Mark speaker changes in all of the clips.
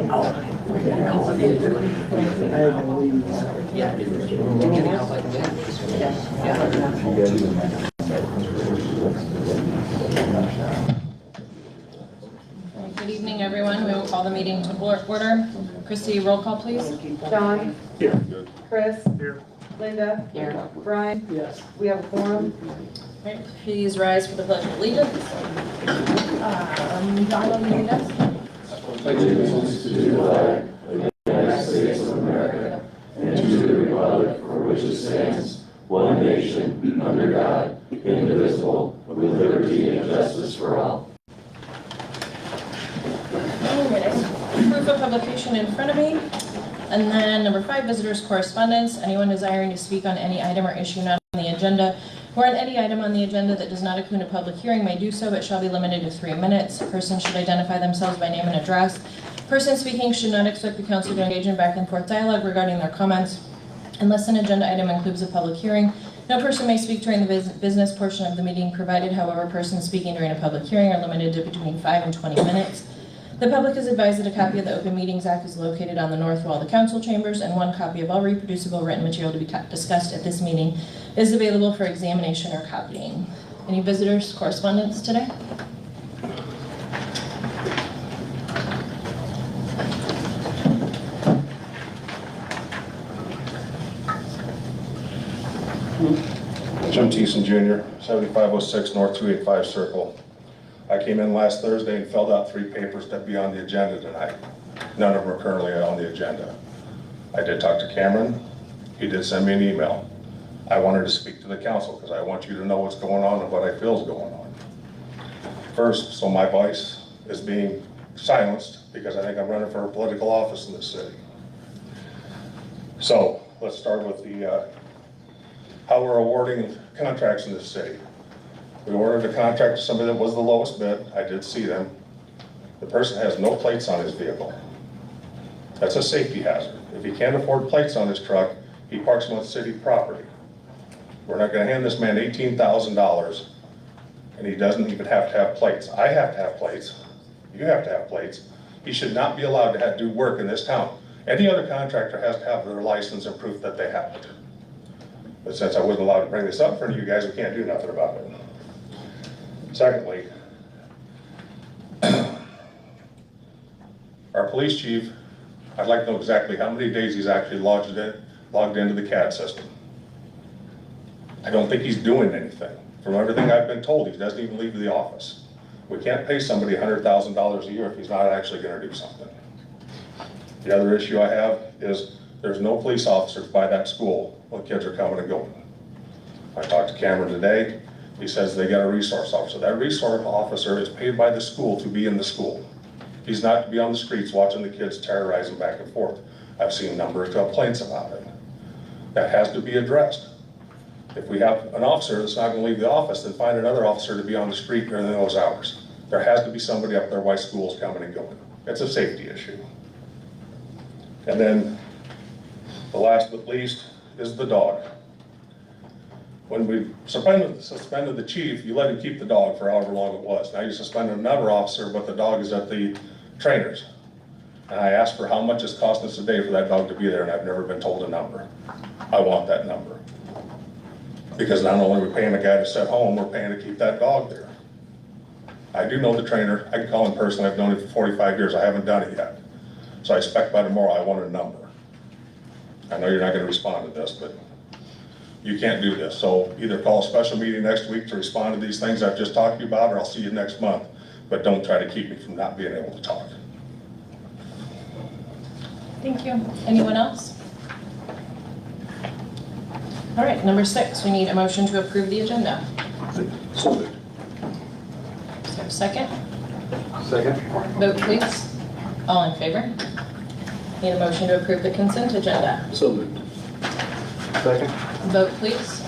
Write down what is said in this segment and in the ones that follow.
Speaker 1: Good evening, everyone. We will call the meeting to order. Christy, roll call, please.
Speaker 2: John?
Speaker 3: Here.
Speaker 2: Chris?
Speaker 3: Here.
Speaker 2: Linda?
Speaker 1: Here.
Speaker 2: Brian?
Speaker 3: Yes.
Speaker 2: We have a quorum.
Speaker 1: Right, please rise for the Pledge of Allegiance. Donald, you lead us.
Speaker 4: Allegiance to the flag of the United States of America and to the republic for which it stands, one nation, under God, indivisible, with liberty and justice for all.
Speaker 1: Proof of publication in front of me. And then number 5, visitors' correspondence. Anyone desiring to speak on any item or issue not on the agenda or on any item on the agenda that does not include a public hearing may do so, but shall be limited to 3 minutes. A person should identify themselves by name and address. Person speaking should not expect the council to engage in back and forth dialogue regarding their comments unless an agenda item includes a public hearing. No person may speak during the business portion of the meeting, provided, however, persons speaking during a public hearing are limited to between 5 and 20 minutes. The public is advised that a copy of the Open Meetings Act is located on the north wall of the council chambers, and 1 copy of all reproducible written material to be discussed at this meeting is available for examination or copying. Any visitors' correspondence today?
Speaker 3: Jim Thiessen Jr., 7506 North 285 Circle. I came in last Thursday and filled out 3 papers to be on the agenda tonight. None of them are currently on the agenda. I did talk to Cameron. He did send me an email. I wanted to speak to the council because I want you to know what's going on and what I feel is going on. First, so my voice is being silenced because I think I'm running for a political office in this city. So let's start with the how we're awarding contracts in this city. We awarded a contract to somebody that was the lowest bid. I did see them. The person has no plates on his vehicle. That's a safety hazard. If he can't afford plates on his truck, he parks them on city property. We're not gonna hand this man $18,000 and he doesn't even have to have plates. I have to have plates. You have to have plates. He should not be allowed to do work in this town. Any other contractor has to have their license and proof that they have it. But since I wasn't allowed to bring this up in front of you guys, we can't do nothing about it. Secondly, our police chief, I'd like to know exactly how many days he's actually logged into the CAD system. I don't think he's doing anything. From everything I've been told, he doesn't even leave the office. We can't pay somebody $100,000 a year if he's not actually gonna do something. The other issue I have is there's no police officers by that school when kids are coming and going. I talked to Cameron today. He says they got a resource officer. That resource officer is paid by the school to be in the school. He's not to be on the streets watching the kids terrorizing back and forth. I've seen a number of complaints about it. That has to be addressed. If we have an officer that's not gonna leave the office, then find another officer to be on the street during those hours. There has to be somebody up there while school's coming and going. It's a safety issue. And then the last but least is the dog. When we suspended the chief, you let him keep the dog for however long it was. Now you suspended another officer, but the dog is at the trainers. And I asked for how much it's costing us a day for that dog to be there, and I've never been told a number. I want that number. Because not only are we paying a guy to sit home, we're paying to keep that dog there. I do know the trainer. I can call him personally. I've known him for 45 years. I haven't done it yet. So I expect by tomorrow I want a number. I know you're not gonna respond to this, but you can't do this. So either call a special meeting next week to respond to these things I've just talked to you about, or I'll see you next month. But don't try to keep me from not being able to talk.
Speaker 1: Thank you. Anyone else? All right, number 6, we need a motion to approve the agenda.
Speaker 3: So moved.
Speaker 1: Is there a second?
Speaker 5: Second.
Speaker 1: Vote please. All in favor? Need a motion to approve the consent agenda.
Speaker 5: So moved. Second.
Speaker 1: Vote please.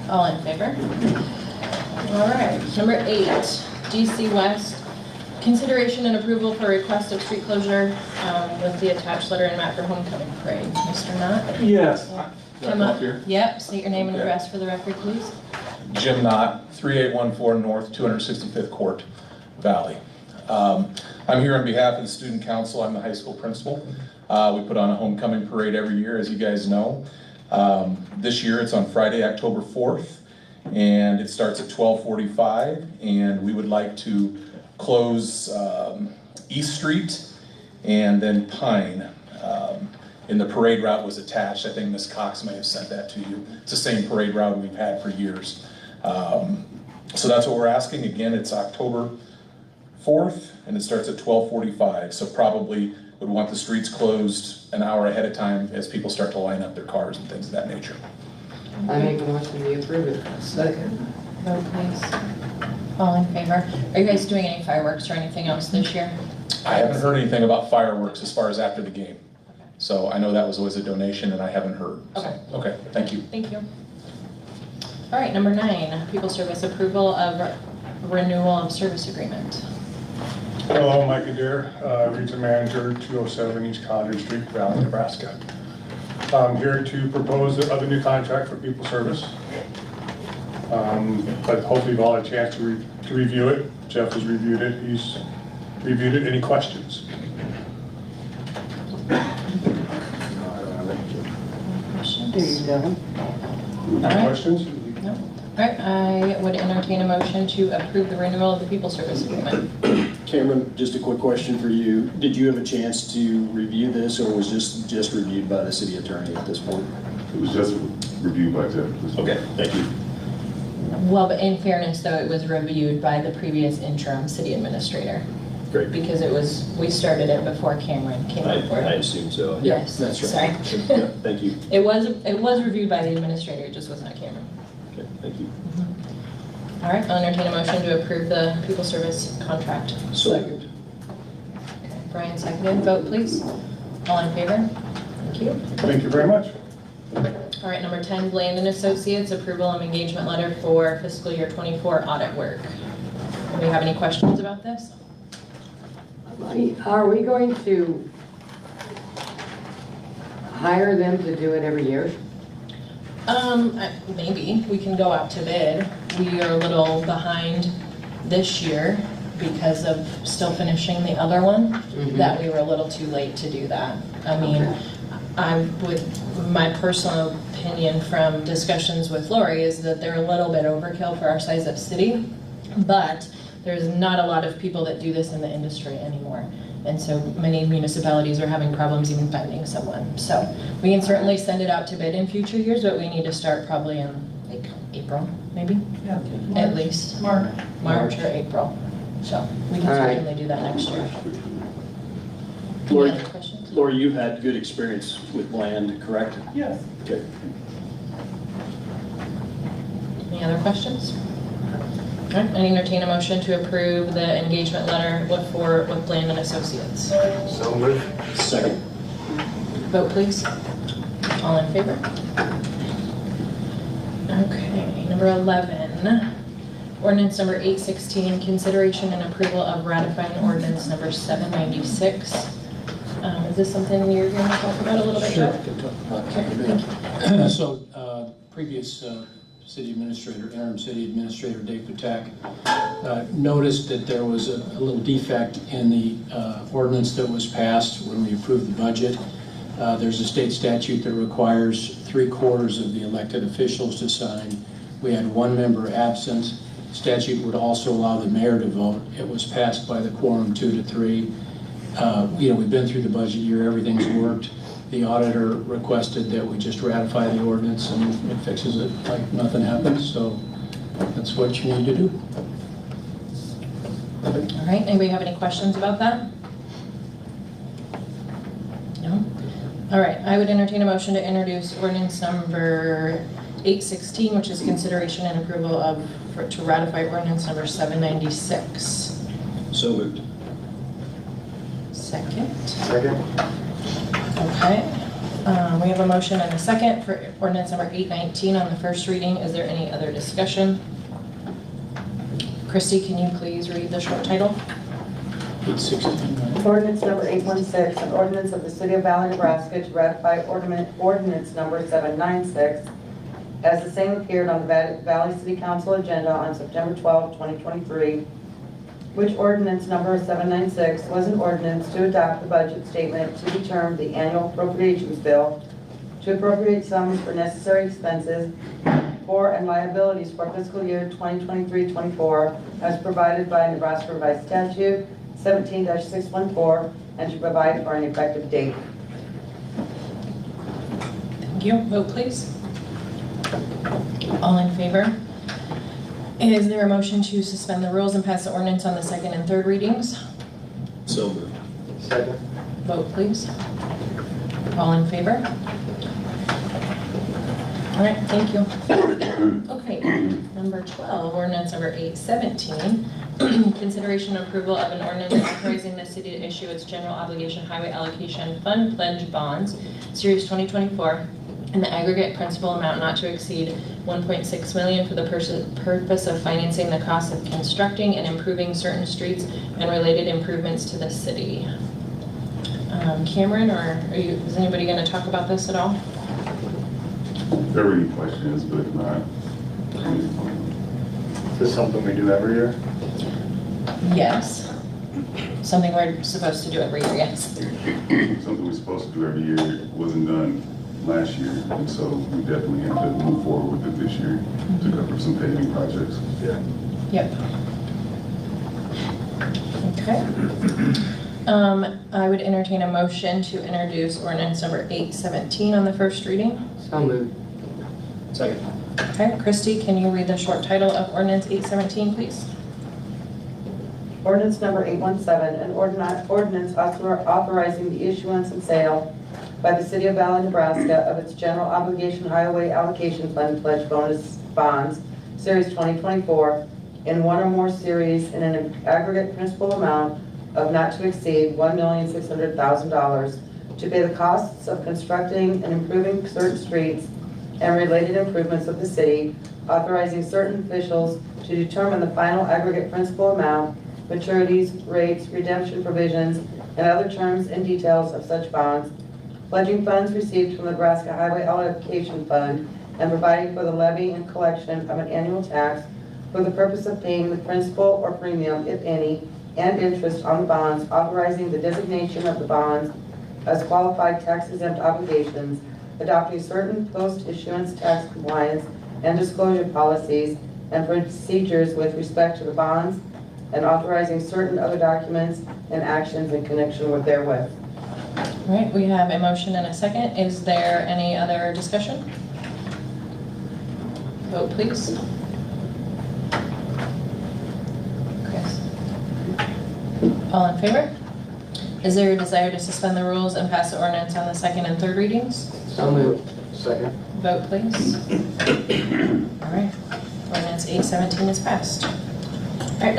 Speaker 1: All in favor? All right, number 8, DC West. Consideration and approval for request of street closure with the attached letter and map for homecoming parade. Mr. Knott?
Speaker 5: Yes.
Speaker 1: Come up. Yep, state your name and address for the record, please.
Speaker 6: Jim Knott, 3814 North 265th Court, Valley. I'm here on behalf of the student council. I'm the high school principal. We put on a homecoming parade every year, as you guys know. This year it's on Friday, October 4th, and it starts at 12:45, and we would like to close East Street and then Pine. And the parade route was attached. I think Ms. Cox may have sent that to you. It's the same parade route we've had for years. So that's what we're asking. Again, it's October 4th, and it starts at 12:45. So probably would want the streets closed an hour ahead of time as people start to line up their cars and things of that nature.
Speaker 2: I make a motion to approve it. Second.
Speaker 1: Vote please. All in favor? Are you guys doing any fireworks or anything else this year?
Speaker 6: I haven't heard anything about fireworks as far as after the game. So I know that was always a donation, and I haven't heard. So,
Speaker 1: Okay.
Speaker 6: Okay, thank you.
Speaker 1: Thank you. All right, number 9, People Service Approval of Renewal of Service Agreement.
Speaker 7: Hello, Mike Adair, Region Manager, 207 East Cottage Street, Valley, Nebraska. I'm here to propose a new contract for People Service. But hopefully you've all had a chance to review it. Jeff has reviewed it. He's reviewed it. Any questions?
Speaker 1: Questions?
Speaker 2: There you go.
Speaker 1: All right.
Speaker 7: Questions?
Speaker 1: No. All right, I would entertain a motion to approve the renewal of the People Service Agreement.
Speaker 8: Cameron, just a quick question for you. Did you have a chance to review this, or was just reviewed by the city attorney at this point?
Speaker 4: It was just reviewed by Jeff.
Speaker 8: Okay, thank you.
Speaker 1: Well, but in fairness, though, it was reviewed by the previous interim city administrator.
Speaker 8: Great.
Speaker 1: Because we started it before Cameron came on board.
Speaker 8: I assume so. Yeah,
Speaker 1: Yes,
Speaker 8: that's right.
Speaker 1: sorry.
Speaker 8: Yeah, thank you.
Speaker 1: It was reviewed by the administrator, it just was not Cameron.
Speaker 8: Okay, thank you.
Speaker 1: All right, I'll entertain a motion to approve the People Service contract.
Speaker 8: Second.
Speaker 1: Brian seconded, vote please. All in favor? Thank you.
Speaker 7: Thank you very much.
Speaker 1: All right, number 10, Bland and Associates, approval of engagement letter for fiscal year 24 audit work. Do you have any questions about this?
Speaker 2: Are we going to hire them to do it every year?
Speaker 1: Maybe, we can go out to bid. We are a little behind this year because of still finishing the other one, that we were a little too late to do that. I mean, my personal opinion from discussions with Lori is that they're a little bit overkill for our size of city, but there's not a lot of people that do this in the industry anymore. And so many municipalities are having problems even finding someone. So we can certainly send it out to bid in future years, but we need to start probably in like April, maybe?
Speaker 2: Yeah.
Speaker 1: At least. March or April. So we can
Speaker 2: All right.
Speaker 1: certainly do that next year.
Speaker 8: Lori,
Speaker 1: Any other questions?
Speaker 8: Lori, you've had good experience with Bland, correct?
Speaker 2: Yes.
Speaker 8: Okay.
Speaker 1: Any other questions? All right, I entertain a motion to approve the engagement letter with Bland and Associates.
Speaker 5: So moved.
Speaker 8: Second.
Speaker 1: Vote please. All in favor? Okay, number 11, ordinance number 816, consideration and approval of ratifying ordinance number 796. Is this something you're going to talk about a little bit, Jeff? Okay, thank you.
Speaker 9: So, previous city administrator, interim city administrator Dave Patak, noticed that there was a little defect in the ordinance that was passed when we approved the budget. There's a state statute that requires 3/4 of the elected officials to sign. We had one member absent. Statute would also allow the mayor to vote. It was passed by the quorum 2 to 3. We've been through the budget year, everything's worked. The auditor requested that we just ratify the ordinance and it fixes it like nothing happened, so that's what you need to do.
Speaker 1: All right, anybody have any questions about that? No? All right, I would entertain a motion to introduce ordinance number 816, which is consideration and approval to ratify ordinance number 796.
Speaker 8: So moved.
Speaker 1: Second.
Speaker 5: Second.
Speaker 1: Okay. We have a motion and a second for ordinance number 819 on the first reading. Is there any other discussion? Christy, can you please read the short title?
Speaker 9: 816, right?
Speaker 2: Ordinance number 816, an ordinance of the City of Valley, Nebraska to ratify ordinance number 796 as the same appeared on the Valley City Council agenda on September 12, 2023, which ordinance number 796 was an ordinance to adopt the budget statement to determine the annual appropriations bill, to appropriate sums for necessary expenses for and liabilities for fiscal year 2023-24 as provided by Nebraska Revised Statute 17-614, and to provide for an effective date.
Speaker 1: Thank you. Vote please. All in favor? Is there a motion to suspend the rules and pass the ordinance on the second and third readings?
Speaker 8: So moved.
Speaker 5: Second.
Speaker 1: Vote please. All in favor? All right, thank you. Okay, number 12, ordinance number 817, consideration and approval of an ordinance authorizing the city to issue its general obligation highway allocation fund pledge bonds, series 2024, in the aggregate principal amount not to exceed $1.6 million for the purpose of financing the cost of constructing and improving certain streets and related improvements to the city. Cameron, or is anybody going to talk about this at all?
Speaker 4: If there are any questions, but if not,
Speaker 5: Is this something we do every year?
Speaker 1: Yes. Something we're supposed to do every year, yes.
Speaker 4: something we're supposed to do every year wasn't done last year, and so we definitely have to move forward with it this year to cover some paving projects.
Speaker 5: Yeah.
Speaker 1: Yep. Okay. I would entertain a motion to introduce ordinance number 817 on the first reading.
Speaker 5: So moved.
Speaker 8: Second.
Speaker 1: Okay, Christy, can you read the short title of ordinance 817, please?
Speaker 2: Ordinance number 817, an ordinance authorizing the issuance and sale by the City of Valley, Nebraska of its general obligation highway allocation fund pledge bonus bonds, series 2024, in one or more series in an aggregate principal amount of not to exceed $1,600,000 to pay the costs of constructing and improving certain streets and related improvements of the city, authorizing certain officials to determine the final aggregate principal amount, maturities, rates, redemption provisions, and other terms and details of such bonds, pledging funds received from the Nebraska Highway Allocation Fund, and providing for the levy and collection of an annual tax for the purpose of paying the principal or premium, if any, and interest on the bonds, authorizing the designation of the bonds as qualified tax-exempt obligations, adopting certain post-issuance tax compliance and disclosure policies and procedures with respect to the bonds, and authorizing certain other documents and actions in connection with therewith.
Speaker 1: All right, we have a motion and a second. Is there any other discussion? Vote please. Chris. All in favor? Is there a desire to suspend the rules and pass the ordinance on the second and third readings?
Speaker 5: So moved. Second.
Speaker 1: Vote please. All right, ordinance 817 is passed. All right,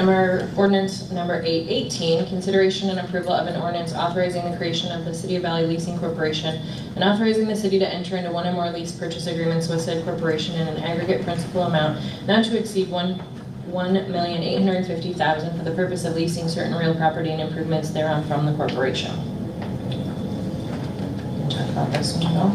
Speaker 1: ordinance number 818, consideration and approval of an ordinance authorizing the creation of the City of Valley Leasing Corporation and authorizing the city to enter into one or more lease purchase agreements with said corporation in an aggregate principal amount not to exceed $1,850,000 for the purpose of leasing certain real property and improvements thereon from the corporation. Talk about this one, no?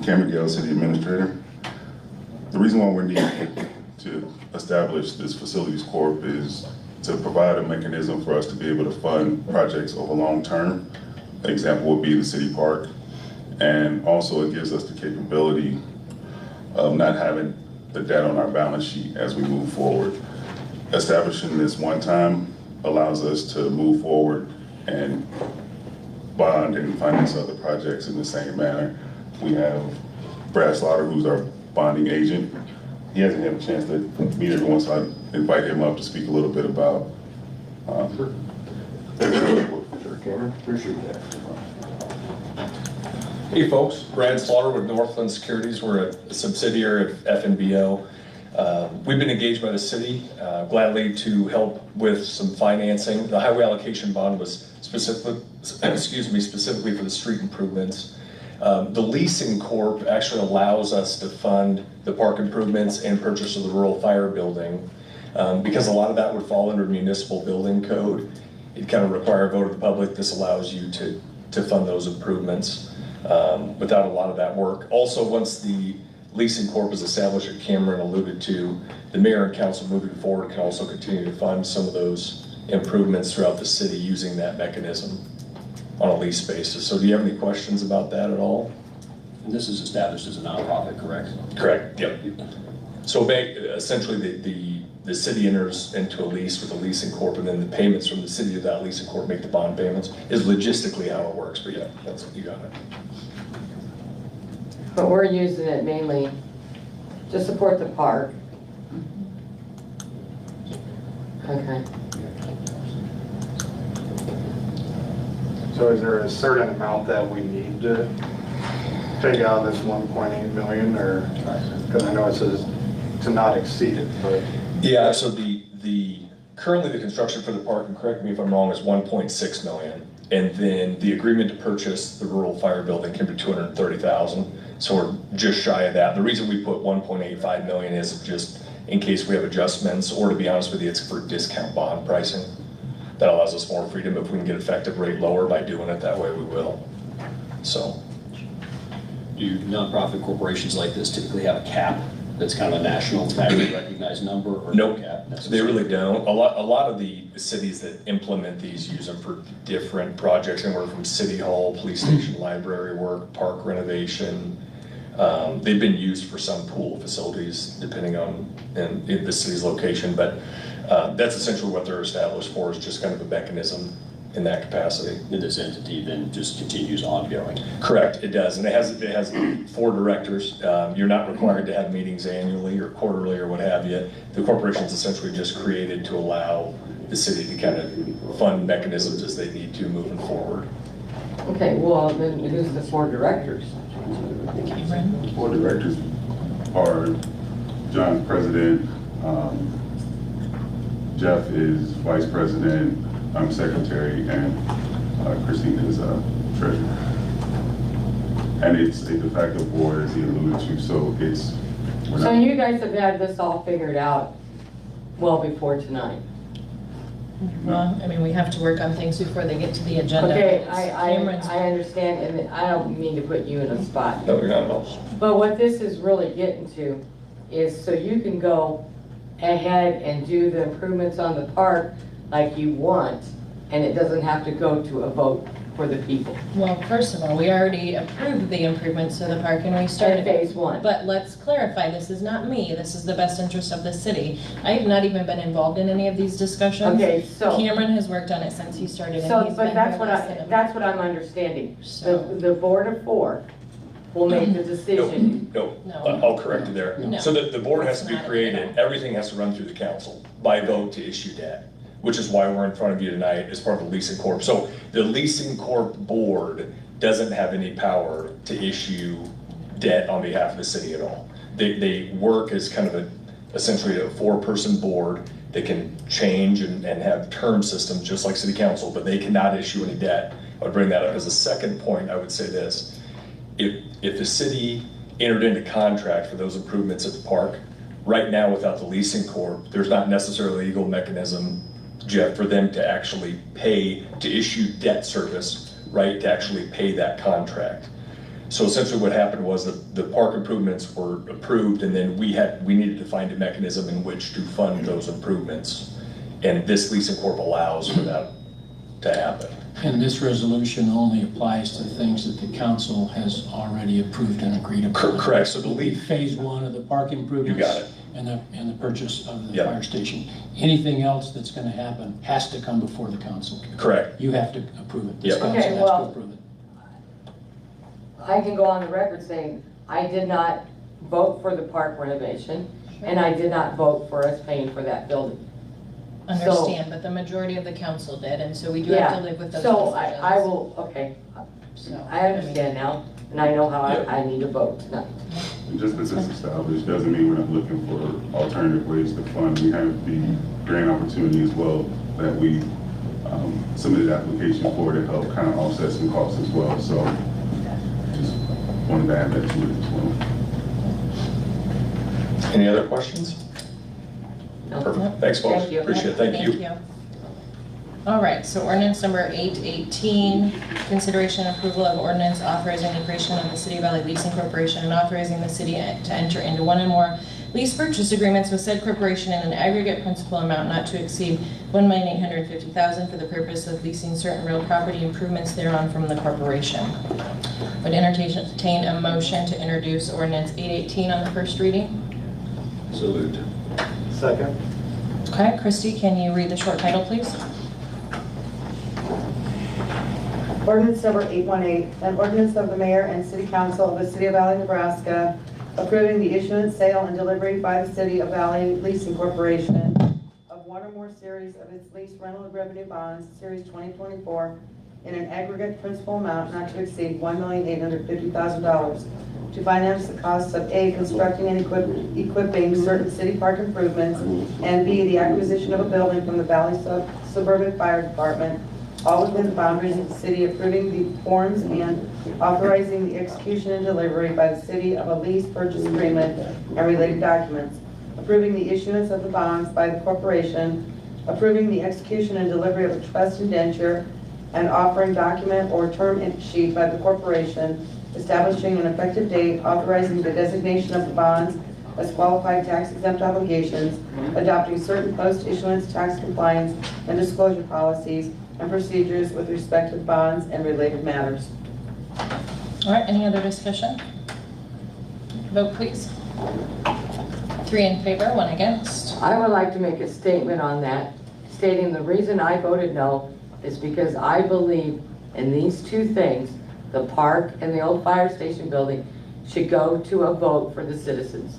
Speaker 4: Cameron Gale, City Administrator. The reason why we're needing to establish this Facilities Corp is to provide a mechanism for us to be able to fund projects over long term. An example would be the city park. And also it gives us the capability of not having the debt on our balance sheet as we move forward. Establishing this one time allows us to move forward and bond and finance other projects in the same manner. We have Brad Slaughter, who's our bonding agent. He hasn't had a chance to meet everyone, so I invite him up to speak a little bit about.
Speaker 5: Sure, Cameron. Appreciate that.
Speaker 6: Hey folks, Brad Slaughter with Northland Securities. We're a subsidiary of FNBO. We've been engaged by the city gladly to help with some financing. The highway allocation bond was specifically for the street improvements. The leasing corp actually allows us to fund the park improvements and purchase of the rural fire building. Because a lot of that would fall under municipal building code, it kind of require a vote of the public. This allows you to fund those improvements. without a lot of that work. Also, once the leasing corp is established, that Cameron alluded to, the mayor and council moving forward can also continue to fund some of those improvements throughout the city using that mechanism on a lease basis. So do you have any questions about that at all?
Speaker 8: And this is established as a nonprofit, correct?
Speaker 6: Correct, yep. So essentially, the city enters into a lease with a leasing corp, and then the payments from the city of that leasing corp make the bond payments, is logistically how it works, but yeah, that's, you got it.
Speaker 2: But we're using it mainly to support the park. Okay.
Speaker 5: So is there a certain amount that we need to take out of this 1.8 million, or, because I know it says to not exceed it, but.
Speaker 6: Yeah, so currently the construction for the park, and correct me if I'm wrong, is 1.6 million. And then the agreement to purchase the rural fire building can be 230,000. So we're just shy of that. The reason we put 1.85 million is just in case we have adjustments, or to be honest with you, it's for discount bond pricing. That allows us more freedom. If we can get effective rate lower by doing it that way, we will. So.
Speaker 8: Do nonprofit corporations like this typically have a cap that's kind of a national, nationally recognized number, or no
Speaker 6: Nope,
Speaker 8: cap?
Speaker 6: they really don't. A lot of the cities that implement these use them for different projects, anywhere from city hall, police station, library work, park renovation. They've been used for some pool facilities, depending on in the city's location, but that's essentially what they're established for, is just kind of a mechanism in that capacity.
Speaker 8: And this entity then just continues ongoing?
Speaker 6: Correct, it does, and it has 4 directors. You're not required to have meetings annually or quarterly or what have you. The corporation's essentially just created to allow the city to kind of fund mechanisms as they need to moving forward.
Speaker 2: Okay, well, then who's the 4 directors?
Speaker 1: Cameron?
Speaker 10: The board of directors are John's president, Jeff is vice president, I'm secretary, and Christine is treasurer. And it's a de facto board, as he alluded to, so it's.
Speaker 2: So you guys have had this all figured out well before tonight?
Speaker 1: Well, I mean, we have to work on things before they get to the agenda.
Speaker 2: Okay,
Speaker 1: It's
Speaker 2: I
Speaker 1: Cameron's-
Speaker 2: understand, and I don't mean to put you in a spot.
Speaker 6: No, you're not at all.
Speaker 2: But what this is really getting to is so you can go ahead and do the improvements on the park like you want, and it doesn't have to go to a vote for the people.
Speaker 1: Well, first of all, we already approved the improvements to the park and we
Speaker 2: In
Speaker 1: started.
Speaker 2: phase 1.
Speaker 1: But let's clarify, this is not me, this is the best interest of the city. I have not even been involved in any of these discussions.
Speaker 2: Okay, so,
Speaker 1: Cameron has worked on it since he started and he's
Speaker 2: but
Speaker 1: been
Speaker 2: that's
Speaker 1: here
Speaker 2: what
Speaker 1: less than a month.
Speaker 2: that's what I'm understanding.
Speaker 1: So-
Speaker 2: The board of 4 will make the decision.
Speaker 6: No,
Speaker 1: No.
Speaker 6: I'll correct you there.
Speaker 1: No.
Speaker 6: So the board has to be
Speaker 1: That's not-
Speaker 6: created, everything has to run through the council by vote to issue debt, which is why we're in front of you tonight as part of the leasing corp. So the leasing corp board doesn't have any power to issue debt on behalf of the city at all. They work as kind of essentially a 4-person board. They can change and have term systems just like city council, but they cannot issue any debt. I would bring that up as a second point. I would say this. If the city entered into contract for those improvements at the park, right now without the leasing corp, there's not necessarily a legal mechanism, Jeff, for them to actually pay, to issue debt service, right, to actually pay that contract. So essentially what happened was that the park improvements were approved, and then we needed to find a mechanism in which to fund those improvements. And this leasing corp allows for that to happen.
Speaker 9: And this resolution only applies to things that the council has already approved and agreed upon.
Speaker 6: Correct, so the
Speaker 9: It'll be
Speaker 6: lead,
Speaker 9: phase 1 of the park improvements.
Speaker 6: You got it.
Speaker 9: And the purchase of the
Speaker 6: Yep.
Speaker 9: fire station. Anything else that's gonna happen has to come before the council.
Speaker 6: correct.
Speaker 9: You have to approve it. This
Speaker 6: Yep.
Speaker 9: council
Speaker 2: Okay,
Speaker 9: has
Speaker 2: well-
Speaker 9: to approve it.
Speaker 2: I can go on the record saying, I did not vote for the park renovation, and I did not vote for us paying for that building.
Speaker 1: Understand, but the majority of the council did, and so we do have to live with those
Speaker 2: So
Speaker 1: decisions.
Speaker 2: I will, okay,
Speaker 1: So,
Speaker 2: I understand now, and I know how
Speaker 6: Yep.
Speaker 2: I need to vote tonight.
Speaker 10: And just because it's established doesn't mean we're not looking for alternative ways to fund. We have the grant opportunity as well that we submitted application for to help kind of offset some costs as well. So just wanted to add that to it as well.
Speaker 6: Any other questions?
Speaker 2: No?
Speaker 6: Perfect. Thanks, folks.
Speaker 2: Thank you.
Speaker 6: Appreciate it. Thank you.
Speaker 1: All right, so ordinance number 818, consideration and approval of ordinance authorizing the creation of the City Valley Leasing Corporation and authorizing the city to enter into one and more lease purchase agreements with said corporation in an aggregate principal amount not to exceed $1,850,000 for the purpose of leasing certain real property improvements thereon from the corporation. Would entertain a motion to introduce ordinance 818 on the first reading?
Speaker 8: So moved.
Speaker 5: Second.
Speaker 1: Okay, Christie, can you read the short title, please?
Speaker 2: Ordinance number 818, an ordinance of the mayor and city council of the city of Valley, Nebraska, approving the issuance, sale, and delivery by the city of Valley Leasing Corporation of one or more series of its lease rental revenue bonds, series 2024, in an aggregate principal amount not to exceed $1,850,000 to finance the costs of A, constructing and equipping certain city park improvements, and B, the acquisition of a building from the Valley Suburban Fire Department, all within the boundaries of the city, approving the forms and authorizing the execution and delivery by the city of a lease purchase agreement and related documents, approving the issuance of the bonds by the corporation, approving the execution and delivery of a trust indenture and offering document or term sheet by the corporation, establishing an effective date, authorizing the designation of the bonds as qualified tax-exempt obligations, adopting certain post-issuance tax compliance and disclosure policies and procedures with respect to bonds and related matters.
Speaker 1: All right, any other discussion? Vote, please. 3 in favor, 1 against.
Speaker 11: I would like to make a statement on that, stating the reason I voted no is because I believe in these two things, the park and the old fire station building, should go to a vote for the citizens.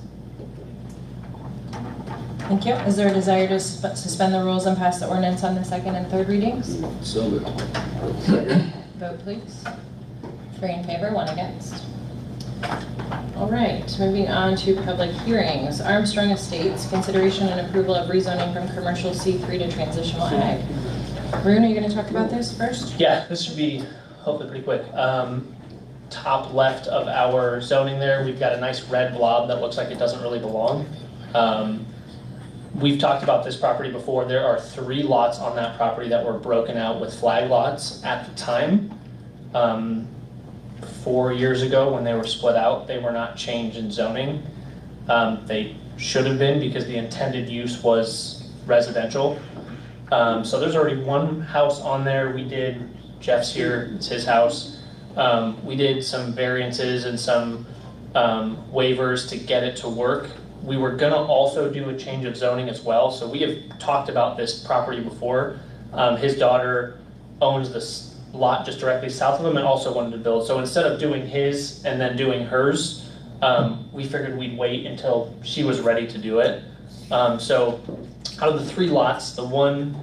Speaker 1: Thank you. Is there a desire to suspend the rules and pass the ordinance on the second and third readings?
Speaker 8: So moved.
Speaker 1: Vote, please. 3 in favor, 1 against. All right, moving on to public hearings. Armstrong Estates, consideration and approval of rezoning from commercial C3 to transitional ag. Rune, are you going to talk about this first?
Speaker 12: Yeah, this should be hopefully pretty quick. Top left of our zoning there, we've got a nice red blob that looks like it doesn't really belong. We've talked about this property before. There are 3 lots on that property that were broken out with flag lots at the time. 4 years ago when they were split out, they were not changed in zoning. They should have been because the intended use was residential. So there's already 1 house on there. We did, Jeff's here, it's his house. We did some variances and some waivers to get it to work. We were gonna also do a change of zoning as well. So we have talked about this property before. His daughter owns this lot just directly south of him and also wanted to build. So instead of doing his and then doing hers, we figured we'd wait until she was ready to do it. So out of the 3 lots, the one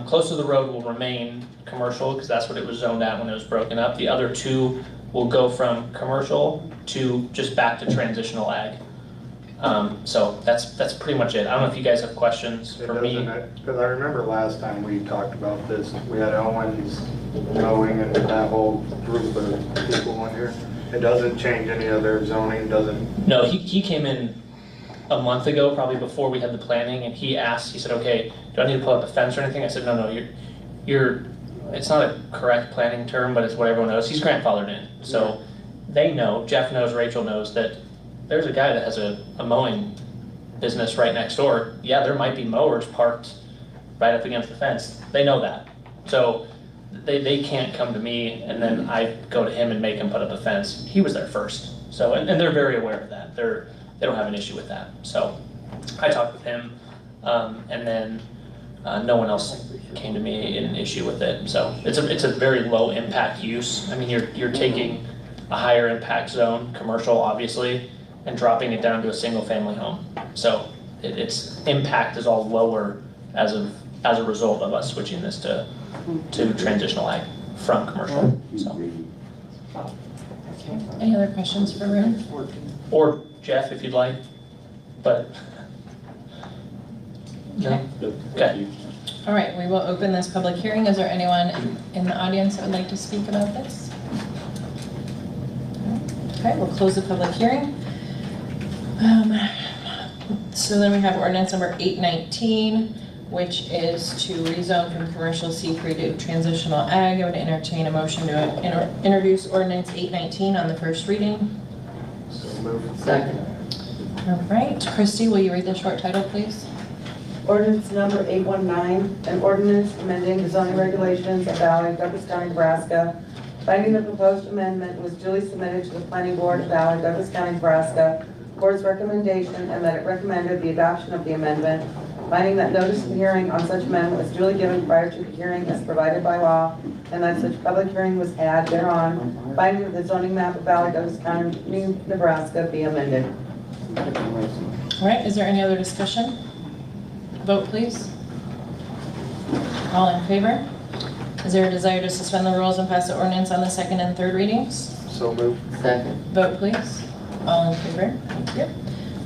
Speaker 12: close to the road will remain commercial because that's what it was zoned at when it was broken up. The other 2 will go from commercial to just back to transitional ag. So that's pretty much it. I don't know if you guys have questions for me.
Speaker 5: Because I remember last time we talked about this, we had Owens mowing and that whole group of people in here. It doesn't change any other zoning, doesn't?
Speaker 12: No, he came in a month ago, probably before we had the planning, and he asked, he said, okay, do I need to put up a fence or anything? I said, no, you're it's not a correct planning term, but it's what everyone knows. He's grandfathered in. So they know, Jeff knows, Rachel knows that there's a guy that has a mowing business right next door. Yeah, there might be mowers parked right up against the fence. They know that. So they can't come to me and then I go to him and make him put up a fence. He was there first. So, and they're very aware of that. They don't have an issue with that. So I talked with him, and then no one else came to me in an issue with it. So it's a very low impact use. I mean, you're taking a higher impact zone, commercial obviously, and dropping it down to a single family home. So its impact is all lower as a result of us switching this to transitional ag from commercial. So.
Speaker 1: Any other questions for Rune?
Speaker 12: Or Jeff, if you'd like, but no. Okay.
Speaker 1: All right, we will open this public hearing. Is there anyone in the audience that would like to speak about this? Okay, we'll close the public hearing. So then we have ordinance number 819, which is to rezone from commercial C3 to transitional ag. I would entertain a motion to introduce ordinance 819 on the first reading.
Speaker 5: So moved.
Speaker 11: Second.
Speaker 1: All right, Christie, will you read the short title, please?
Speaker 2: Ordinance number 819, an ordinance amending the zoning regulations of Valley, Douglas County, Nebraska. Finding the proposed amendment was duly submitted to the planning board of Valley, Douglas County, Nebraska for its recommendation, and that it recommended the adoption of the amendment. Finding that notice of hearing on such amendment was duly given prior to the hearing as provided by law, and that such public hearing was had thereon. Finding that the zoning map of Valley, Douglas County, Nebraska be amended.
Speaker 1: All right, is there any other discussion? Vote, please. All in favor? Is there a desire to suspend the rules and pass the ordinance on the second and third readings?
Speaker 5: So moved.
Speaker 11: Second.
Speaker 1: Vote, please. All in favor? Thank you.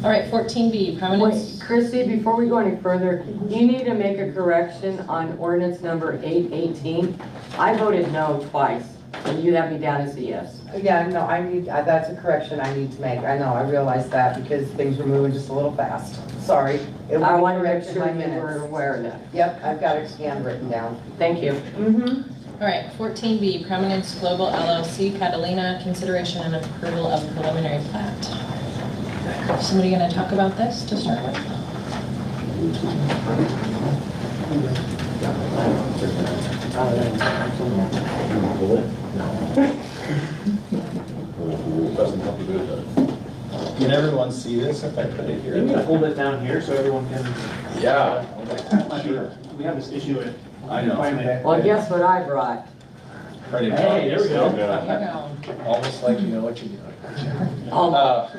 Speaker 1: All right, 14B, prominence.
Speaker 11: Wait, Christie, before we go any further, you need to make a correction on ordinance number 818. I voted no twice, and you have me down as a yes.
Speaker 2: Yeah, no, I need, that's a correction I need to make. I know, I realize that because things were moving just a little fast. Sorry. It will
Speaker 11: I
Speaker 2: be
Speaker 11: want to make
Speaker 2: corrected
Speaker 11: sure
Speaker 2: in my
Speaker 11: you were
Speaker 2: minutes.
Speaker 11: aware of that.
Speaker 2: Yep, I've got it scanned written down.
Speaker 11: Thank you.
Speaker 1: All right, 14B, Prominence Global LLC, Catalina, consideration and approval of preliminary plat. Somebody going to talk about this to start with?
Speaker 13: Can everyone see this if I put it here?
Speaker 12: You need to hold it down here so everyone can.
Speaker 13: Yeah. Sure.
Speaker 12: We have this issue at.
Speaker 13: I know.
Speaker 11: Well, guess what I brought?
Speaker 13: Ready to
Speaker 12: Hey, there we go.
Speaker 1: There you go.
Speaker 13: Almost like you know what you're doing.
Speaker 11: Almost.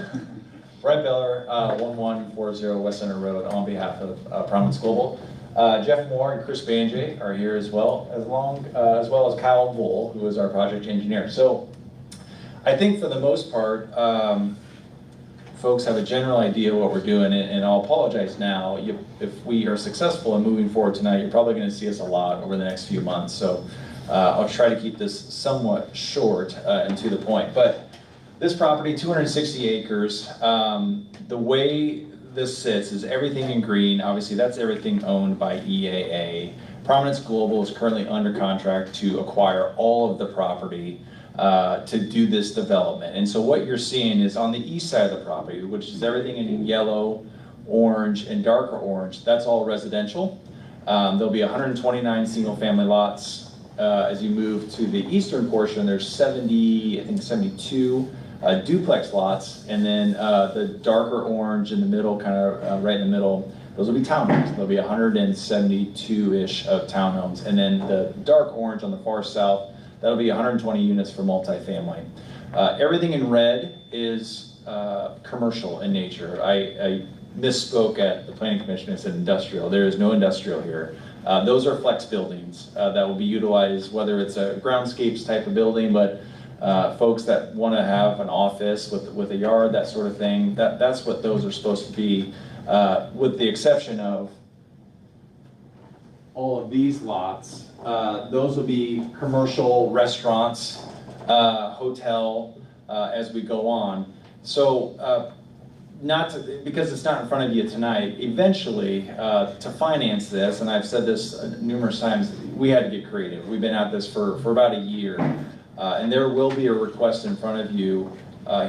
Speaker 13: Brett Beller, 1140 West Center Road, on behalf of Prominence Global. Jeff Moore and Chris Banjay are here as well as Kyle Bull, who is our project engineer. So I think for the most part, folks have a general idea what we're doing, and I'll apologize now. If we are successful in moving forward tonight, you're probably going to see us a lot over the next few months. So I'll try to keep this somewhat short and to the point. But this property, 260 acres, the way this sits is everything in green. Obviously, that's everything owned by EAA. Prominence Global is currently under contract to acquire all of the property to do this development. And so what you're seeing is on the east side of the property, which is everything in yellow, orange, and darker orange, that's all residential. There'll be 129 single-family lots. As you move to the eastern portion, there's 72 duplex lots, and then the darker orange in the middle, kind of right in the middle, those will be townhomes. There'll be 172-ish of townhomes, and then the dark orange on the far south, that'll be 120 units for multifamily. Everything in red is commercial in nature. I misspoke at the Planning Commission and said industrial. There is no industrial here. Those are flex buildings that will be utilized, whether it's a groundscapes type of building, but folks that want to have an office with a yard, that sort of thing, that's what those are supposed to be, with the exception of all of these lots. Those will be commercial, restaurants, hotel, as we go on. So because it's not in front of you tonight, eventually to finance this, and I've said this numerous times, we had to get creative. We've been at this for about a year. And there will be a request in front of you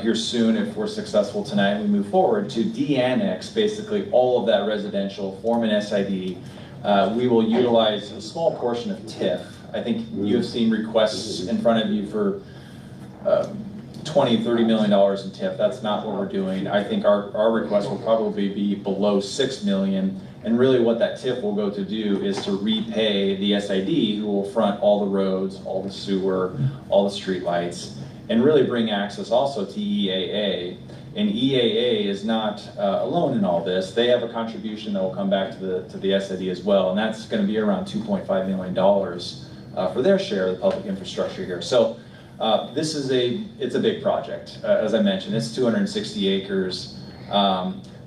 Speaker 13: here soon if we're successful tonight and we move forward to de-annex basically all of that residential, form an SID. We will utilize a small portion of TIF. I think you have seen requests in front of you for $20, $30 million in TIF. That's not what we're doing. I think our request will probably be below $6 million. And really what that TIF will go to do is to repay the SID, who will front all the roads, all the sewer, all the street lights, and really bring access also to EAA. And EAA is not alone in all this. They have a contribution that will come back to the SID as well, and that's going to be around $2.5 million for their share of the public infrastructure here. So it's a big project. As I mentioned, it's 260 acres.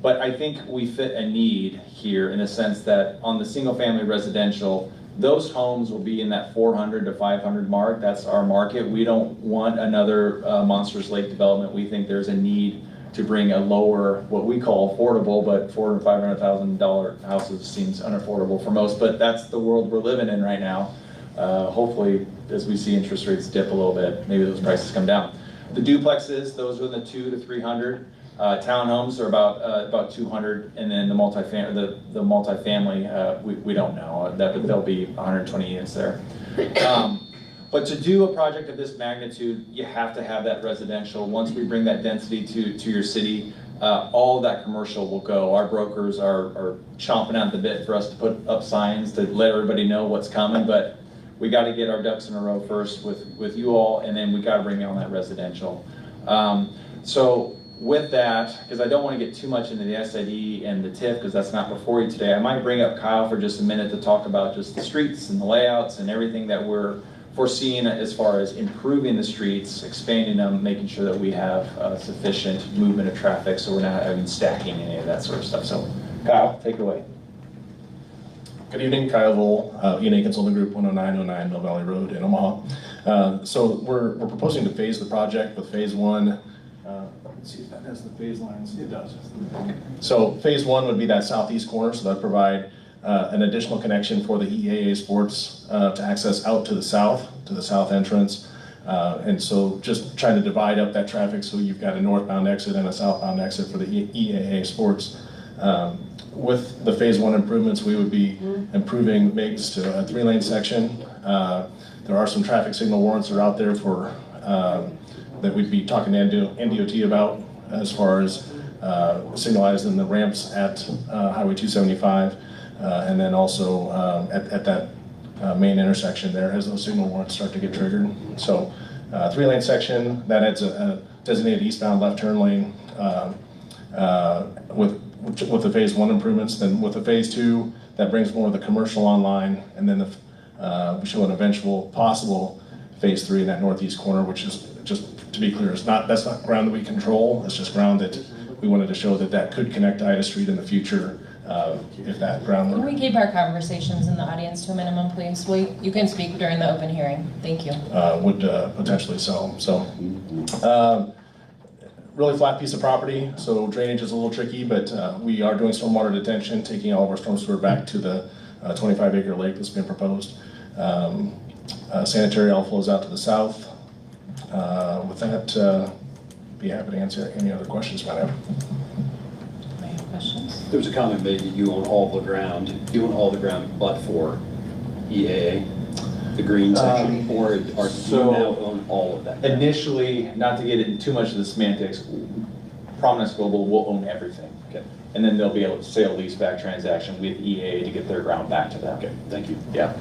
Speaker 13: But I think we fit a need here in the sense that on the single-family residential, those homes will be in that 400 to 500 mark. That's our market. We don't want another Monsters Lake development. We think there's a need to bring a lower, what we call affordable, but $400,000 and $500,000 houses seems unaffordable for most, but that's the world we're living in right now. Hopefully, as we see interest rates dip a little bit, maybe those prices come down. The duplexes, those are in the 200 to 300. Townhomes are about 200, and then the multifamily, we don't know, but there'll be 120 units there. But to do a project of this magnitude, you have to have that residential. Once we bring that density to your city, all of that commercial will go. Our brokers are chomping at the bit for us to put up signs to let everybody know what's coming, but we got to get our ducks in a row first with you all, and then we got to bring on that residential. So with that, because I don't want to get too much into the SID and the TIF, because that's not before you today, I might bring up Kyle for just a minute to talk about just the streets and the layouts and everything that we're foreseeing as far as improving the streets, expanding them, making sure that we have sufficient movement of traffic so we're not having stacking any of that sort of stuff. So Kyle, take it away.
Speaker 14: Good evening, Kyle Vole, E&A Consulting Group, 10909 Mill Valley Road in Omaha. So we're proposing to phase the project with phase one. Let's see if that has the phase lines. It does. So phase one would be that southeast corner, so that'd provide an additional connection for the EAA Sports to access out to the south entrance. And so just trying to divide up that traffic so you've got a northbound exit and a southbound exit for the EAA Sports. With the phase one improvements, we would be improving MIGS to a 3-lane section. There are some traffic signal warrants that are out there for that we'd be talking to NDOT about as far as signalizing the ramps at Highway 275, and then also at that main intersection there as those signal warrants start to get triggered. So 3-lane section, that adds a designated eastbound left turn lane with the phase one improvements. Then with the phase two, that brings more of the commercial online, and then we show an eventual possible phase three in that northeast corner, which is, just to be clear, that's not ground that we control. It's just ground that we wanted to show that could connect to Ida Street in the future if that ground were.
Speaker 1: Can we keep our conversations in the audience to a minimum, please? You can speak during the open hearing. Thank you.
Speaker 14: Would potentially so. Really flat piece of property, so drainage is a little tricky, but we are doing stormwater detention, taking all of our storm sewer back to the 25-acre lake that's been proposed. Sanitary all flows out to the south. With that, be happy to answer any other questions you might have.
Speaker 1: Any questions?
Speaker 8: There was a comment made that you own all the ground. You own all the ground but for EAA, the green section, or do you now own all of that?
Speaker 13: Initially, not to get into too much of the semantics, Prominence Global will own everything.
Speaker 8: Okay.
Speaker 13: And then they'll be able to sale leaseback transaction with EAA to get their ground back to them.
Speaker 8: Okay, thank you.
Speaker 13: Yeah.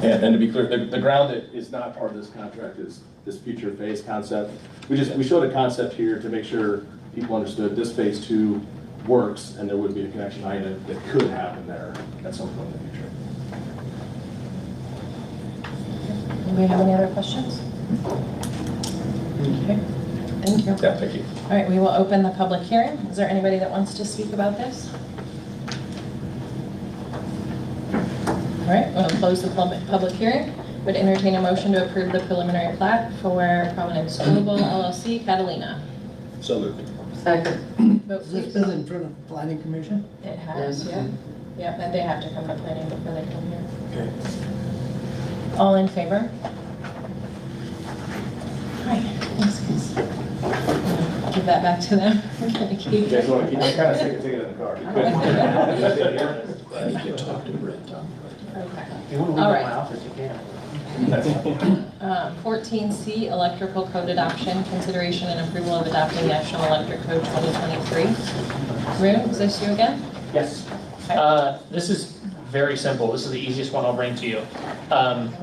Speaker 14: And to be clear, the ground that is not part of this contract is this future phase concept. We showed a concept here to make sure people understood this phase two works, and there would be a connection item that could happen there at some point in the future.
Speaker 1: Anybody have any other questions? Okay, thank you.
Speaker 13: Yeah, thank you.
Speaker 1: All right, we will open the public hearing. Is there anybody that wants to speak about this? All right, we'll close the public hearing. Would entertain a motion to approve the preliminary plat for Prominence Global LLC, Catalina.
Speaker 8: So moved.
Speaker 11: Second.
Speaker 1: Vote
Speaker 15: Has this
Speaker 1: please.
Speaker 15: been in front of planning commission?
Speaker 1: It has, yeah. Yep, and they have to come to planning before they come here.
Speaker 14: Okay.
Speaker 1: All in favor? All right, thanks guys. Give that back to them. We're gonna keep
Speaker 14: You guys want to keep, I'm kind of sick of taking it in the car.
Speaker 8: I need to talk to Brett.
Speaker 1: Okay. All right. 14C, electrical code adoption, consideration and approval of adopting National Electric Code 2023. Rune, is this you again?
Speaker 12: Yes. This is very simple. This is the easiest one I'll bring to you.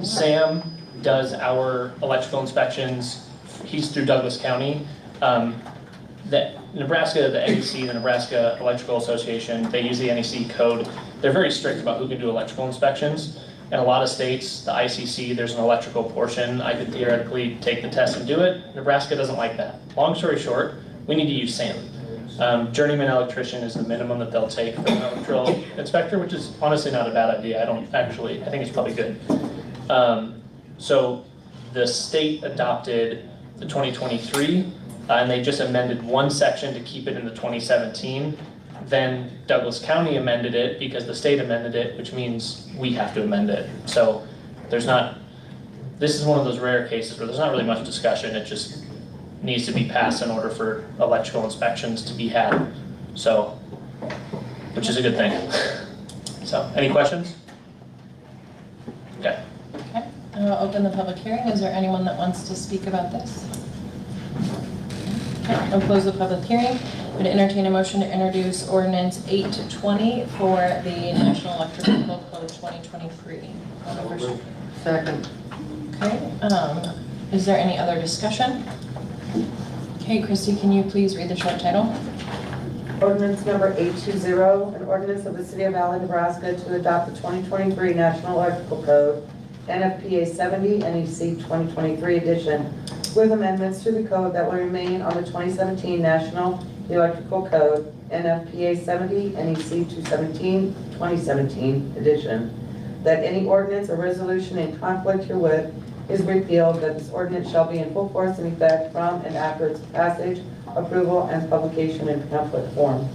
Speaker 12: Sam does our electrical inspections. He's through Douglas County. The Nebraska, the NEC, the Nebraska Electrical Association, they use the NEC code. They're very strict about who can do electrical inspections. In a lot of states, the ICC, there's an electrical portion. I could theoretically take the test and do it. Nebraska doesn't like that. Long story short, we need to use SAM. Journeyman electrician is the minimum that they'll take for an electrical inspector, which is honestly not a bad idea. I think it's probably good. So the state adopted the 2023 and they just amended one section to keep it in the 2017. Then Douglas County amended it because the state amended it, which means we have to amend it. So there's not, this is one of those rare cases where there's not really much discussion, it just needs to be passed in order for electrical inspections to be had. So, which is a good thing. So, any questions? Okay.
Speaker 1: Okay, I'll open the public hearing. Is there anyone that wants to speak about this? Okay, I'll close the public hearing. I'm going to entertain a motion to introduce ordinance 820 for the National Electrical Code 2023.
Speaker 11: Second.
Speaker 1: Okay, is there any other discussion? Okay, Christy, can you please read the short title?
Speaker 2: Ordinance number 820, an ordinance of the City of Allen, Nebraska to adopt the 2023 National Electrical Code, NFPA 70 NEC 2023 edition, with amendments to the code that will remain on the 2017 National Electrical Code, NFPA 70 NEC 217 2017 edition, that any ordinance or resolution in conflict herewith is repealed, that this ordinance shall be in full force and effect from and after its passage, approval, and publication in pamphlet form.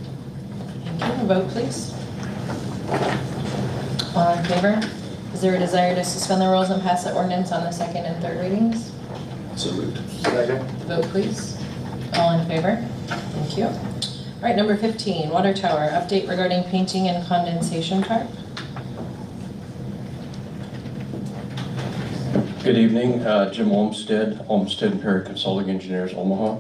Speaker 1: Thank you. Vote, please. All in favor? Is there a desire to suspend the rules and pass the ordinance on the second and third readings?
Speaker 8: So moved.
Speaker 5: Second.
Speaker 1: Vote, please. All in favor? Thank you. All right, number 15, water tower, update regarding painting and condensation tarp.
Speaker 15: Good evening, Jim Olmsted, Olmsted and Perry Consulting Engineers, Omaha.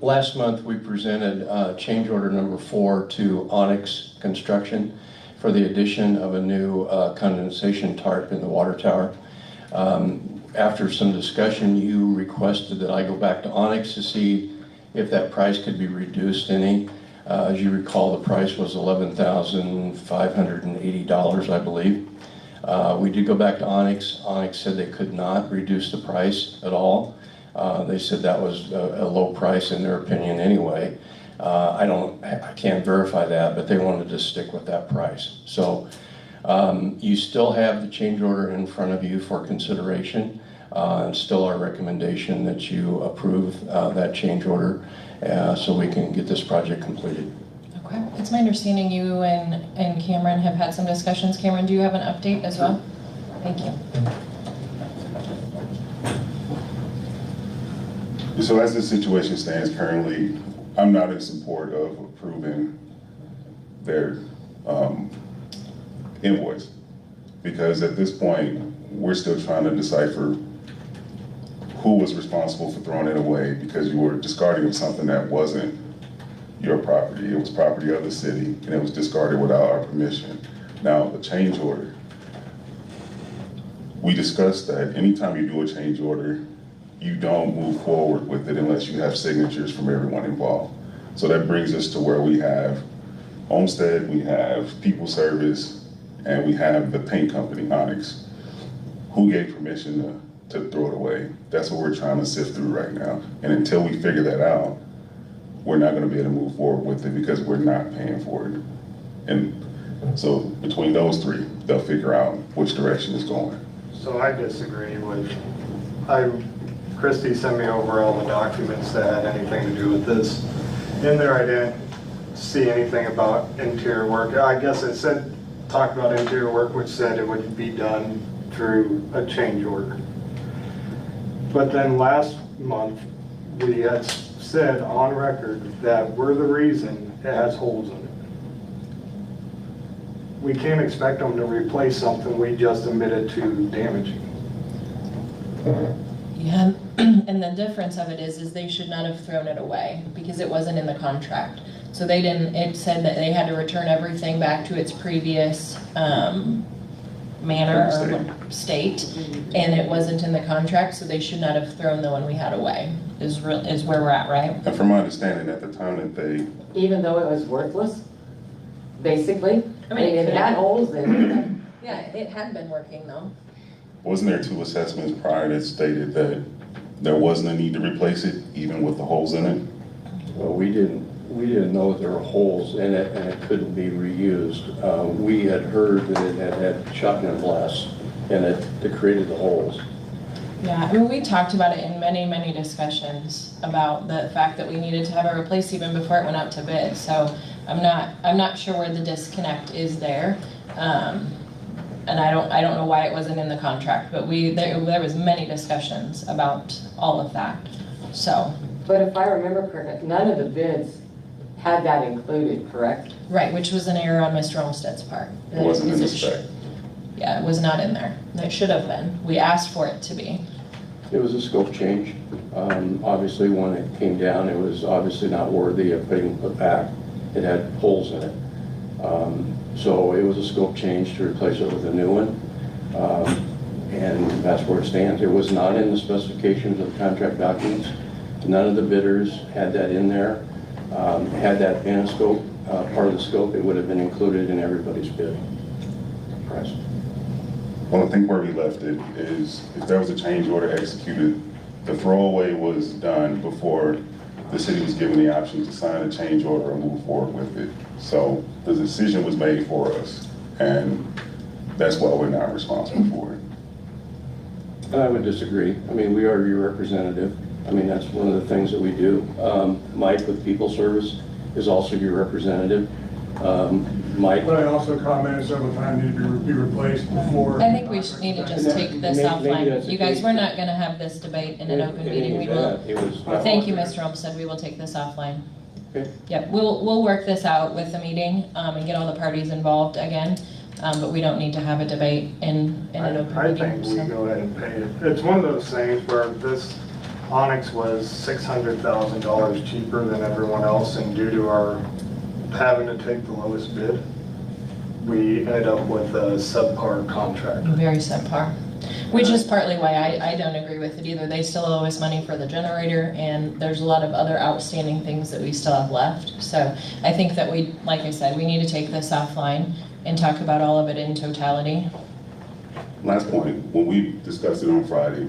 Speaker 15: Last month we presented change order number 4 to Onyx Construction for the addition of a new condensation tarp in the water tower. After some discussion, you requested that I go back to Onyx to see if that price could be reduced any. As you recall, the price was $11,580, I believe. We did go back to Onyx. Onyx said they could not reduce the price at all. They said that was a low price in their opinion anyway. I can't verify that, but they wanted to stick with that price. So you still have the change order in front of you for consideration. And still our recommendation that you approve that change order so we can get this project completed.
Speaker 1: Okay, it's my understanding you and Cameron have had some discussions. Cameron, do you have an update as well? Thank you.
Speaker 10: So as the situation stands currently, I'm not in support of approving their invoice, because at this point, we're still trying to decipher who was responsible for throwing it away because you were discarding of something that wasn't your property. It was property of the city, and it was discarded without our permission. Now, the change order. We discussed that anytime you do a change order, you don't move forward with it unless you have signatures from everyone involved. So that brings us to where we have Olmsted, we have People Service, and we have the paint company, Onyx, who gave permission to throw it away. That's what we're trying to sift through right now. And until we figure that out, we're not gonna be able to move forward with it because we're not paying for it. And so between those three, they'll figure out which direction it's going.
Speaker 5: So I disagree with, Christie sent me over all the documents that had anything to do with this. In there, I didn't see anything about interior work. I guess it said, talked about interior work, which said it would be done through a change order. But then last month, we had said on record that we're the reason it has holes in it. We can't expect them to replace something we just admitted to damaging.
Speaker 1: Yeah, and the difference of it is they should not have thrown it away because it wasn't in the contract. So they didn't, it said that they had to return everything back to its previous manner or state, and it wasn't in the contract, so they should not have thrown the one we had away, is where we're at, right?
Speaker 10: And from my understanding, at the time that they...
Speaker 11: Even though it was worthless, basically?
Speaker 1: I mean,
Speaker 11: it had holes in it.
Speaker 1: Yeah, it had been working though.
Speaker 10: Wasn't there 2 assessments prior that stated that there wasn't a need to replace it, even with the holes in it?
Speaker 15: Well, we didn't know there were holes in it and it couldn't be reused. We had heard that it had shotgun blasts in it that created the holes.
Speaker 1: Yeah, I mean, we talked about it in many, many discussions about the fact that we needed to have it replaced even before it went out to bid. So I'm not sure where the disconnect is there. And I don't know why it wasn't in the contract, but there was many discussions about all of that, so.
Speaker 11: But if I remember correctly, none of the bids had that included, correct?
Speaker 1: Right, which was an error on Mr. Olmsted's part.
Speaker 10: It wasn't in the spec.
Speaker 1: Yeah, it was not in there. It should have been. We asked for it to be.
Speaker 15: It was a scope change. Obviously, when it came down, it was obviously not worthy of being put back. It had holes in it. So it was a scope change to replace it with a new one. And that's where it stands. It was not in the specifications of the contract documents. None of the bidders had that in there. Had that been a scope, part of the scope, it would have been included in everybody's bid price.
Speaker 10: Well, I think where we left it is if there was a change order executed, the throwaway was done before the city was given the option to sign a change order and move forward with it. So the decision was made for us, and that's why we're not responsible for it.
Speaker 15: And I would disagree. I mean, we are your representative. I mean, that's one of the things that we do. Mike with People Service is also your representative. Mike.
Speaker 7: But I also commented several times need to be replaced before.
Speaker 1: I think we should need to just take this
Speaker 15: Maybe
Speaker 1: offline.
Speaker 15: that's the
Speaker 1: You guys,
Speaker 15: case.
Speaker 1: we're not gonna have this debate in an open meeting. We will.
Speaker 15: It was not
Speaker 1: Thank you,
Speaker 15: authorized.
Speaker 1: Mr. Olmsted. We will take this offline.
Speaker 15: Okay.
Speaker 1: Yep, we'll work this out with the meeting, and get all the parties involved again. But we don't need to have a debate in an open
Speaker 5: I
Speaker 1: meeting.
Speaker 5: think we
Speaker 1: so.
Speaker 5: go ahead and pay it. It's one of those things where this Onyx was $600,000 cheaper than everyone else, and due to our having to take the lowest bid, we ended up with a subpar contract.
Speaker 1: Very subpar. Which is partly why I don't agree with it either. They still owe us money for the generator, and there's a lot of other outstanding things that we still have left. So I think that we, like I said, we need to take this offline and talk about all of it in totality.
Speaker 10: Last point, when we discussed it on Friday,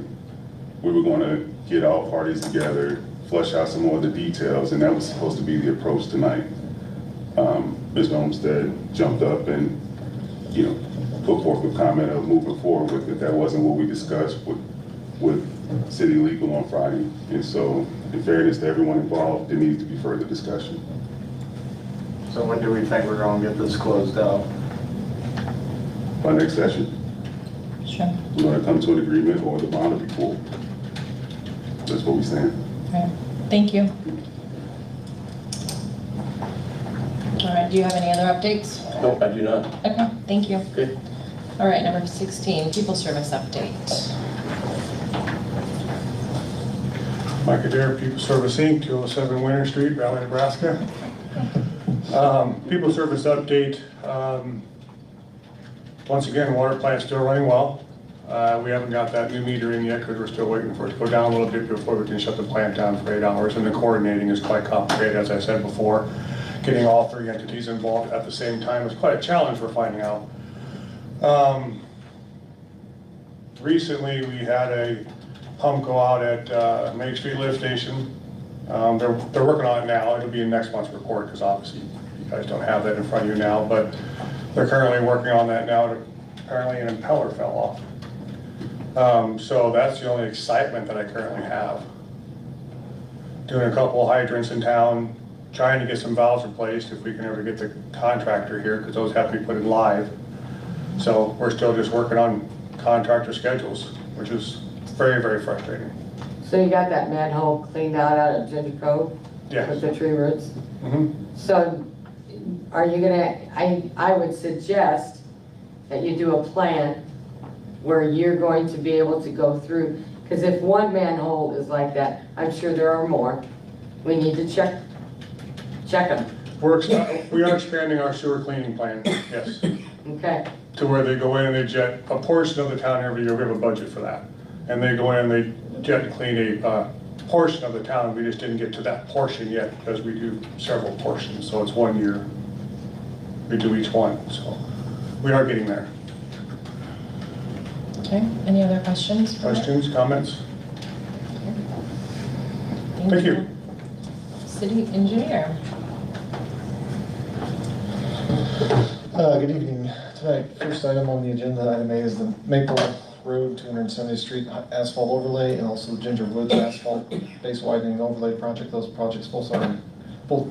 Speaker 10: we were going to get all parties together, flush out some more of the details, and that was supposed to be the approach tonight. Mr. Olmsted jumped up and, put forth a comment of moving forward with it. That wasn't what we discussed with city legal on Friday. And so, in fairness to everyone involved, there needs to be further discussion.
Speaker 5: So when do we think we're gonna get this closed out?
Speaker 10: By next session,
Speaker 1: Sure.
Speaker 10: we're going to come to an agreement or the bond will be pulled. That's what we stand.
Speaker 1: All right. Thank you. All right, do you have any other updates?
Speaker 15: Nope, I do not.
Speaker 1: Okay, thank you.
Speaker 15: Okay.
Speaker 1: All right, number 16, People Service Update.
Speaker 7: Mike Adair, People Service Inc., 207 Winter Street, Valley, Nebraska. People Service update. Once again, water plant's still running well. We haven't got that new meter in yet because we're still waiting for it to go down a little bit before we can shut the plant down for 8 hours. And the coordinating is quite complicated, as I said before. Getting all three entities involved at the same time is quite a challenge we're finding out. Recently, we had a pump go out at Main Street Lift Station. They're working on it now. It'll be in next month's report because obviously you guys don't have that in front of you now, but they're currently working on that now. Apparently an impeller fell off. So that's the only excitement that I currently have. Doing a couple of hydrants in town, trying to get some valves replaced if we can ever get the contractor here because those have to be put in live. So we're still just working on contractor schedules, which is very, very frustrating.
Speaker 11: So you got that manhole cleaned out at Ginger Cove?
Speaker 7: Yes.
Speaker 11: With the tree roots?
Speaker 7: Mm-hmm.
Speaker 11: So are you gonna, I would suggest that you do a plan where you're going to be able to go through, because if one manhole is like that, I'm sure there are more. We need to check them.
Speaker 7: We are expanding our sewer cleaning plan, yes.
Speaker 11: Okay.
Speaker 7: To where they go in and they jet a portion of the town every year. We have a budget for that. And they go in and they jet clean a portion of the town. We just didn't get to that portion yet because we do several portions. So it's 1 year. We do each one. So we are getting there.
Speaker 1: Okay, any other questions?
Speaker 7: Questions, comments? Thank you.
Speaker 1: City Engineer.
Speaker 16: Good evening. Tonight, first item on the agenda, item A, is the Maple
Speaker 7: Road, 270th Street asphalt overlay, and also the Ginger Woods asphalt base widening and overlay project. Those projects both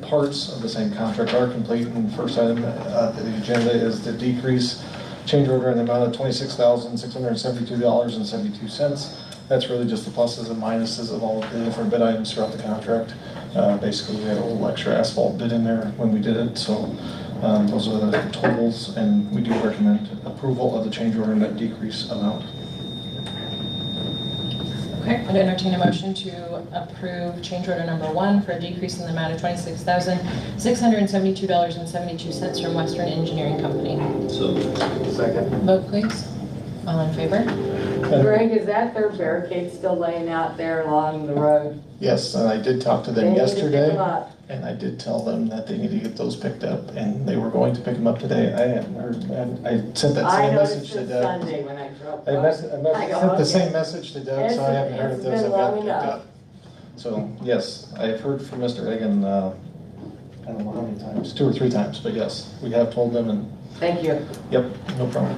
Speaker 7: parts of the same contract are complete. And the first item of the agenda is the decrease change order in the amount of $26,672.72. That's really just the pluses and minuses of all of the different bid items throughout the contract. Basically, we had a little extra asphalt bid in there when we did it, so those are the totals, and we do recommend approval of the change order in that decrease amount.
Speaker 1: Okay, I'd entertain a motion to approve change order number 1 for a decrease in the amount of $26,672.72 from Western Engineering Company.
Speaker 8: So,
Speaker 5: Second.
Speaker 1: Vote please. All in favor?
Speaker 11: Greg, is that their barricade still laying out there along the road?
Speaker 7: Yes, and I did talk to
Speaker 11: They
Speaker 7: them
Speaker 11: need to pick
Speaker 7: yesterday,
Speaker 11: them up.
Speaker 7: and I did tell them that they need to get those picked up, and they were going to pick them up today. I haven't heard, and I sent that
Speaker 11: I
Speaker 7: same
Speaker 11: noticed
Speaker 7: message to
Speaker 11: it
Speaker 7: Doug.
Speaker 11: Sunday when I drove
Speaker 7: I
Speaker 11: by.
Speaker 7: sent the same message to Doug, so I haven't heard if
Speaker 11: It's
Speaker 7: those
Speaker 11: been
Speaker 7: have gotten
Speaker 11: long
Speaker 7: picked
Speaker 11: enough.
Speaker 7: up. So, yes, I have heard from Mr. Egan, I don't know how many times, 2 or 3 times, but yes, we have told them, and
Speaker 11: Thank you.
Speaker 7: yep, no problem.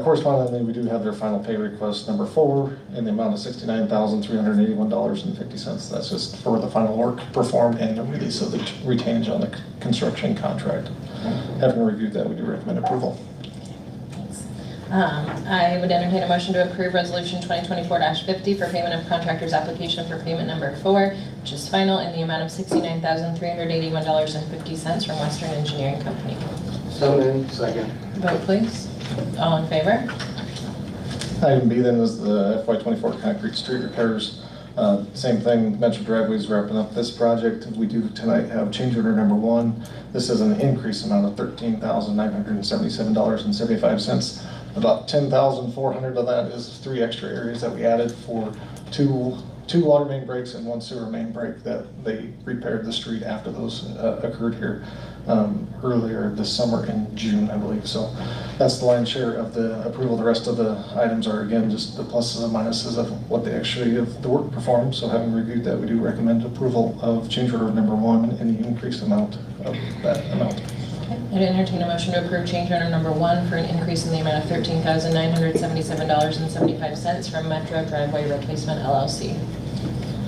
Speaker 7: Correspondingly, we do have their final pay request number 4 in the amount of $69,381.50. That's just for the final work performed and the release of the retainage on the construction contract. Having reviewed that, we do recommend approval.
Speaker 1: I would entertain a motion to approve resolution 2024-50 for payment of contractor's application for payment number 4, which is final in the amount of $69,381.50 from Western Engineering Company.
Speaker 11: So moved.
Speaker 5: Second.
Speaker 1: Vote please. All in favor?
Speaker 7: Item B then is the FY24 concrete street repairs. Same thing, Metro Driveway's wrapping up this project. We do tonight have change order number 1. This is an increase amount of $13,977.75. About $10,400 of that is 3 extra areas that we added for two water main breaks and 1 sewer main break that they repaired the street after those occurred here earlier this summer in June, I believe. So that's the lion's share of the approval. The rest of the items are, again, just the pluses and minuses of what they actually have the work performed. So having reviewed that, we do recommend approval of change order number 1 in the increased amount of that amount.
Speaker 1: I'd entertain a motion to approve change order number 1 for an increase in the amount of $13,977.75 from Metro Driveway Replacement LLC.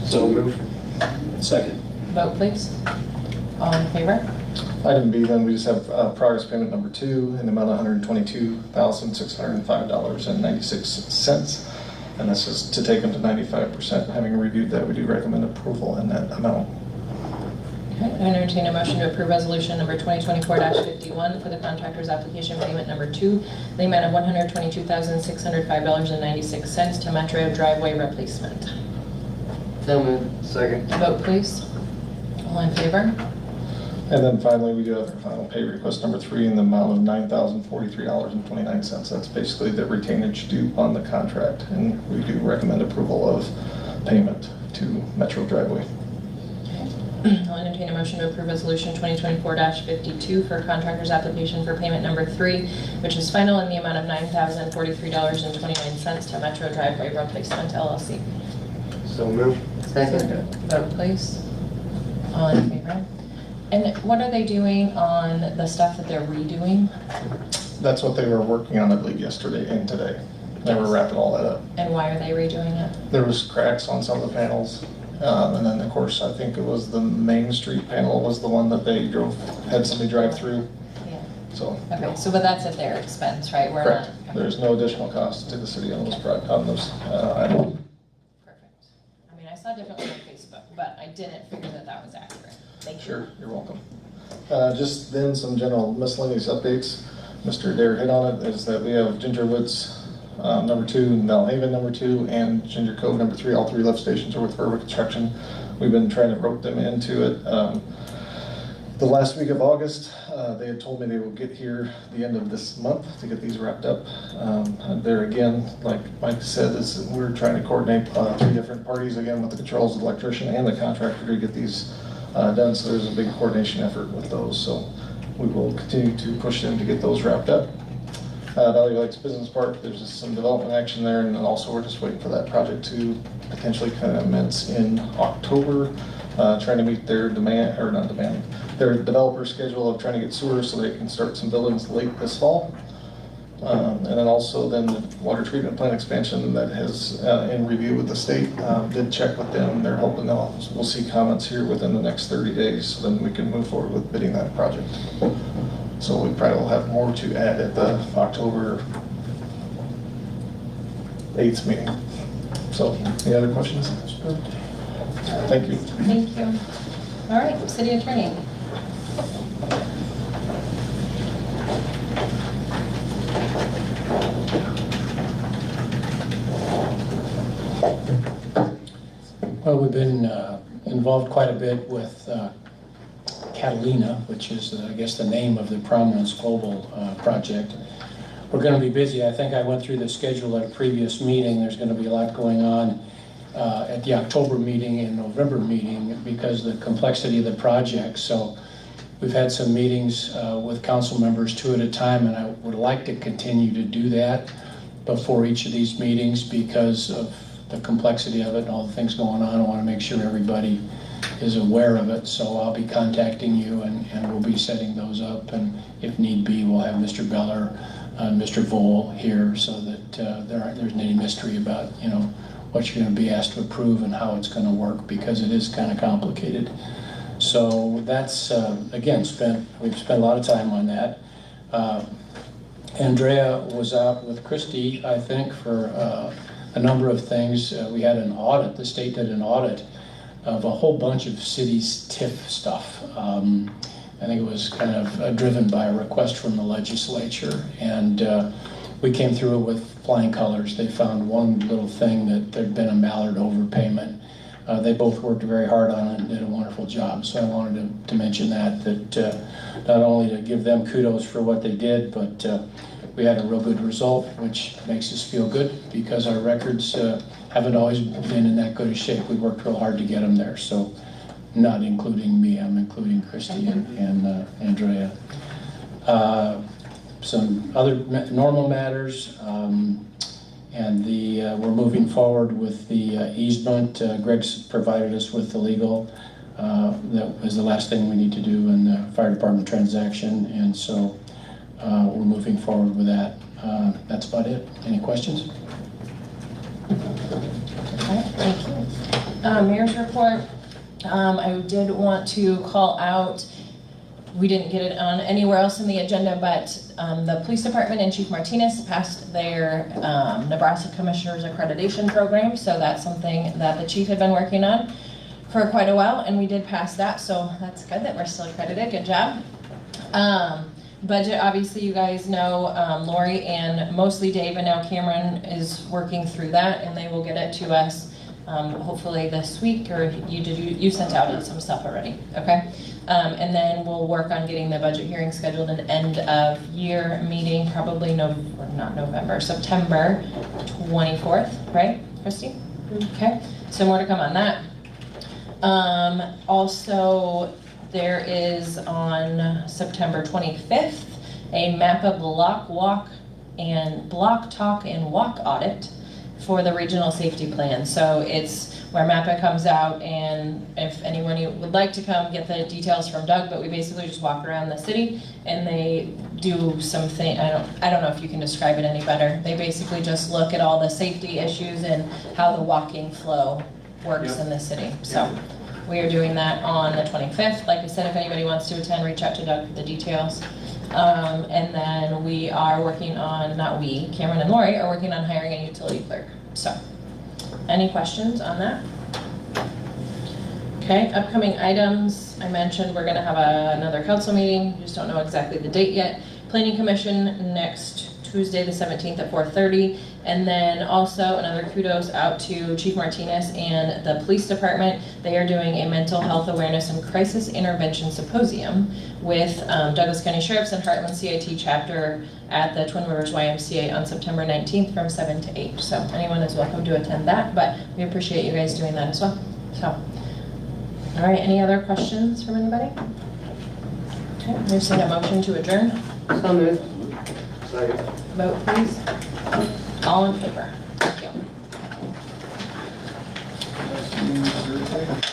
Speaker 8: so move. Second.
Speaker 1: Vote please. All in favor?
Speaker 7: Item B, then we just have progress payment number 2 in the amount of $122,605.96. And this is to take them to 95%. Having reviewed that, we do recommend approval in that amount.
Speaker 1: Okay, I entertain a motion to approve resolution number 2024-51 for the contractor's application payment number 2, the amount of $122,605.96 to Metro Driveway Replacement.
Speaker 11: So moved.
Speaker 5: Second.
Speaker 1: Vote please. All in favor?
Speaker 7: And then finally, we do have our final pay request number 3 in the amount of $9,043.29. That's basically the retainage due on the contract. And we do recommend approval of payment to Metro Driveway.
Speaker 1: I'll entertain a motion to approve resolution 2024-52 for contractor's application for payment number 3, which is final in the amount of $9,043.29 to Metro Driveway Replacement LLC.
Speaker 5: So move.
Speaker 11: Second.
Speaker 1: Vote please. All in favor? And what are they doing on the stuff that they're redoing?
Speaker 7: That's what they were working on, I believe, yesterday and today. They were wrapping all that up.
Speaker 1: And why are they redoing it?
Speaker 7: There was cracks on some of the panels. And then, of course, I think it was the Main Street panel was the one that they had somebody drive through.
Speaker 1: Yeah.
Speaker 7: So.
Speaker 1: Okay, so but that's at their expense, right? We're
Speaker 7: Correct.
Speaker 1: not.
Speaker 7: There's no additional cost to the city on those items.
Speaker 1: Perfect. I mean, I saw differently on Facebook, but I didn't figure that that was accurate. Thank you.
Speaker 7: Sure, you're welcome. Just then some general miscellaneous updates. Mr. Dare hit on it, is that we have Ginger Woods number 2, Melhaven number 2, and Ginger Cove number 3. All 3 lift stations are with Verba Construction. We've been trying to rope them into it. The last week of August, they had told me they will get here the end of this month to get these wrapped up. There again, like Mike said, is we're trying to coordinate 3 different parties again with the controls, the electrician, and the contractor to get these done. So there's a big coordination effort with those. So we will continue to push them to get those wrapped up. Valley Lakes Business Park, there's just some development action there, and then also we're just waiting for that project to potentially commence in October, trying to meet their their developer schedule of trying to get sewer so they can start some buildings late this fall. And then also then the water treatment plant expansion that has, in review with the state, did check with them. They're hoping we'll see comments here within the next 30 days, so then we can move forward with bidding that project. So we probably will have more to add at the October 8th meeting. So, any other questions? Thank you.
Speaker 1: Thank you. All right, city attorney.
Speaker 9: Well, we've been involved quite a bit with Catalina, which is, I guess, the name of the Prominence Global project. We're going to be busy. I think I went through the schedule at a previous meeting. There's going to be a lot going on at the October meeting and November meeting because of the complexity of the project. So we've had some meetings with council members 2 at a time, and I would like to continue to do that before each of these meetings because of the complexity of it and all the things going on. I want to make sure everybody is aware of it. So I'll be contacting you and we'll be setting those up. And if need be, we'll have Mr. Beller and Mr. Vole here so that there isn't any mystery about, you know, what you're going to be asked to approve and how it's going to work because it is kind of complicated. So that's, again, we've spent a lot of time on that. Andrea was out with Christy, I think, for a number of things. We had an audit, the state did an audit of a whole bunch of cities' TIF stuff. I think it was kind of driven by a request from the legislature, and we came through it with flying colors. They found one little thing that there'd been a Mallard overpayment. They both worked very hard on it and did a wonderful job. So I wanted to mention that not only to give them kudos for what they did, but we had a real good result, which makes us feel good because our records haven't always been in that good a shape. We worked real hard to get them there. So not including me, I'm including Christy and Andrea. Some other normal matters, and we're moving forward with the easement. Greg's provided us with the legal. That was the last thing we need to do in the fire department transaction, and so we're moving forward with that. That's about it. Any questions?
Speaker 1: Okay, thank you. Mayor's report. I did want to call out, we didn't get it on anywhere else in the agenda, but the police department and Chief Martinez passed their Nebraska Commissioners Accreditation Program. So that's something that the chief had been working on for quite a while, and we did pass that. So that's good that we're still accredited. Good job. Budget, obviously you guys know, Lori and mostly Dave, and now Cameron is working through that, and they will get it to us hopefully this week, or you sent out some stuff already, okay? And then we'll work on getting the budget hearing scheduled, an end of year meeting, probably September 24th, right, Christy? Okay, so more to come on that. Also, there is on September 25th, a MAPPA block talk and walk audit for the regional safety plan. So it's where MAPPA comes out, and if anyone would like to come, get the details from Doug, but we basically just walk around the city and they do something, I don't know if you can describe it any better. They basically just look at all the safety issues and how the walking flow works in the city. So we are doing that on the 25th. Like I said, if anybody wants to attend, reach out to Doug for the details. And then we are working on, Cameron and Lori are working on hiring a utility clerk. So, any questions on that? Okay, upcoming items. I mentioned we're gonna have another council meeting. Just don't know exactly the date yet. Planning Commission next Tuesday the 17th at 4:30. And then also another kudos out to Chief Martinez and the police department. They are doing a mental health awareness and crisis intervention symposium with Douglas County Sheriffs and Heartland CIT chapter at the Twin Rivers YMCA on September 19th from 7 to 8. So anyone is welcome to attend that, but we appreciate you guys doing that as well. So, all right, any other questions from anybody? Okay, there's a motion to adjourn.
Speaker 2: So moved.
Speaker 5: Second.
Speaker 1: Vote please. All in favor? Thank you.